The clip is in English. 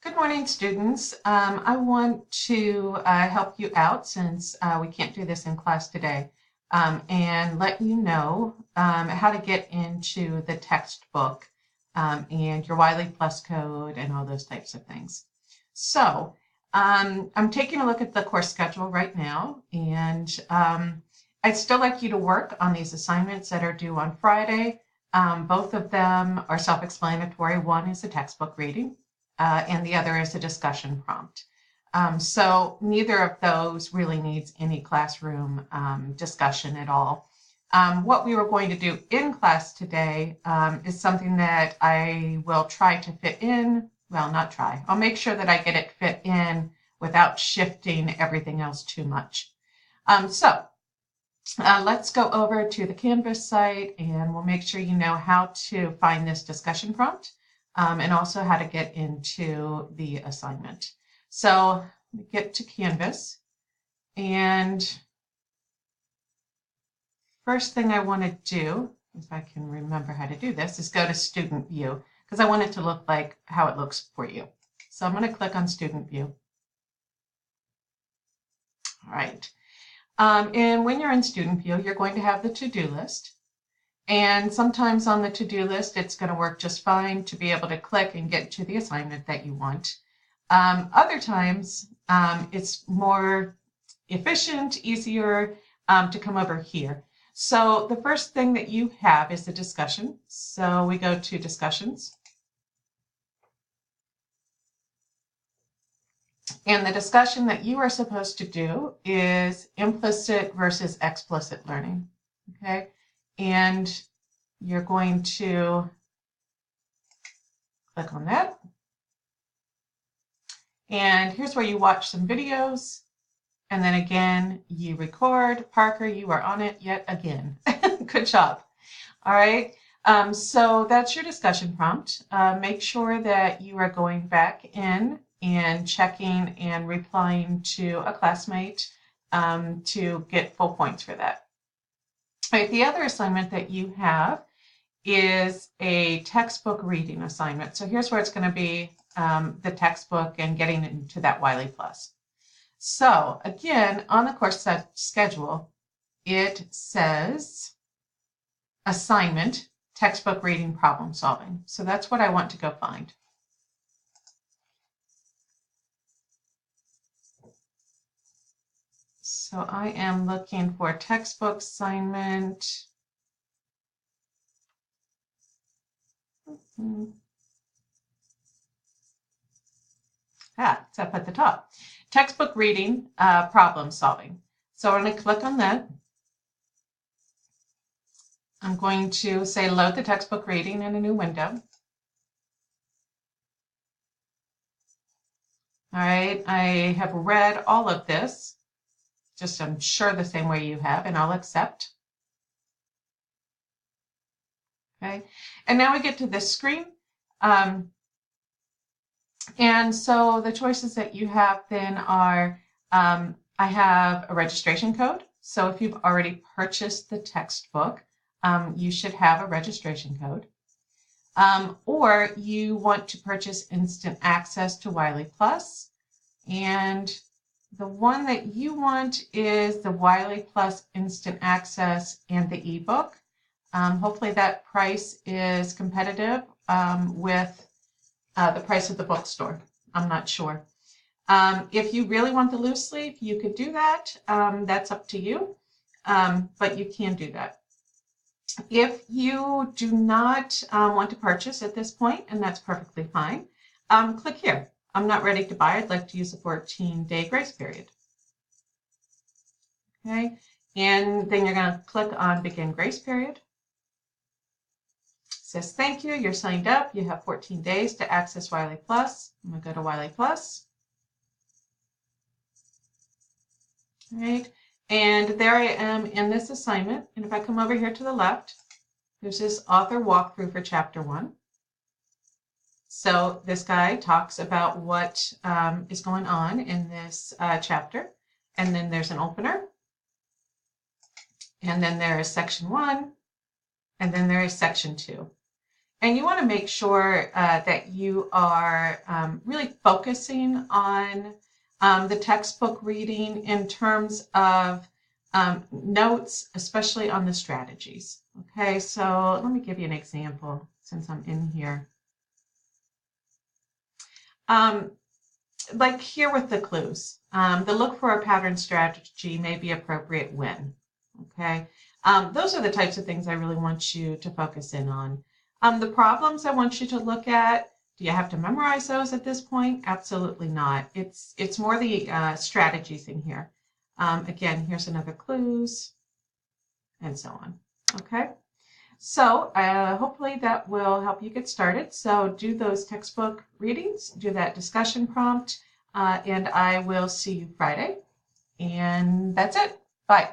Good morning, students. I want to help you out since we can't do this in class today and let you know how to get into the textbook and your Wiley Plus code and all those types of things. So I'm taking a look at the course schedule right now, and I'd still like you to work on these assignments that are due on Friday. Both of them are self-explanatory. One is a textbook reading. And the other is a discussion prompt. So neither of those really needs any classroom discussion at all. What we were going to do in class today is something that I will try to fit in. Well, not try. I'll make sure that I get it fit in without shifting everything else too much. Let's go over to the Canvas site and we'll make sure you know how to find this discussion prompt. And also how to get into the assignment. So we get to Canvas, and first thing I want to do, if I can remember how to do this, is go to Student View, because I want it to look like how it looks for you. So I'm going to click on Student View. All right. And when you're in Student View, you're going to have the to-do list. And sometimes on the to-do list, it's going to work just fine to be able to click and get to the assignment that you want. Other times, it's more efficient, easier to come over here. So the first thing that you have is the discussion. So we go to discussions. And the discussion that you are supposed to do is implicit versus explicit learning. Okay. And you're going to click on that. And here's where you watch some videos. And then again, you record. Parker, you are on it yet again. Good job. All right. So that's your discussion prompt. Make sure that you are going back in and checking and replying to a classmate to get full points for that. Right, the other assignment that you have is a textbook reading assignment. So here's where it's going to be the textbook and getting into that Wiley Plus. So again, on the course schedule, it says assignment, textbook reading, problem solving. So that's what I want to go find. So I am looking for textbook assignment. It's up at the top. Textbook reading, problem solving. So I'm going to click on that. I'm going to say load the textbook reading in a new window. All right, I have read all of this. Just I'm sure the same way you have, and I'll accept. Okay, and now we get to this screen. And so the choices that you have then are, I have a registration code. So if you've already purchased the textbook, you should have a registration code. Or you want to purchase instant access to Wiley Plus, and the one that you want is the Wiley Plus Instant Access and the ebook. Hopefully that price is competitive with the price of the bookstore. I'm not sure. If you really want the loose sleeve, you could do that. That's up to you, but you can do that. If you do not want to purchase at this point, and that's perfectly fine, click here. I'm not ready to buy. I'd like to use a 14-day grace period. Okay, and then you're going to click on begin grace period. It says thank you, you're signed up. You have 14 days to access Wiley Plus. I'm going to go to Wiley Plus. All right, and there I am in this assignment. And if I come over here to the left, there's this author walkthrough for chapter 1. So this guy talks about what is going on in this chapter. And then there's an opener. And then there is section 1. And then there is section 2. And you want to make sure that you are really focusing on the textbook reading in terms of notes, especially on the strategies. Okay, so let me give you an example since I'm in here. Like here with the clues, the look for a pattern strategy may be appropriate when. Okay, those are the types of things I really want you to focus in on. The problems I want you to look at, do you have to memorize those at this point? Absolutely not. It's more the strategies in here. Again, here's another clues and so on. Okay, so hopefully that will help you get started. So do those textbook readings, do that discussion prompt, and I will see you Friday. And that's it. Bye.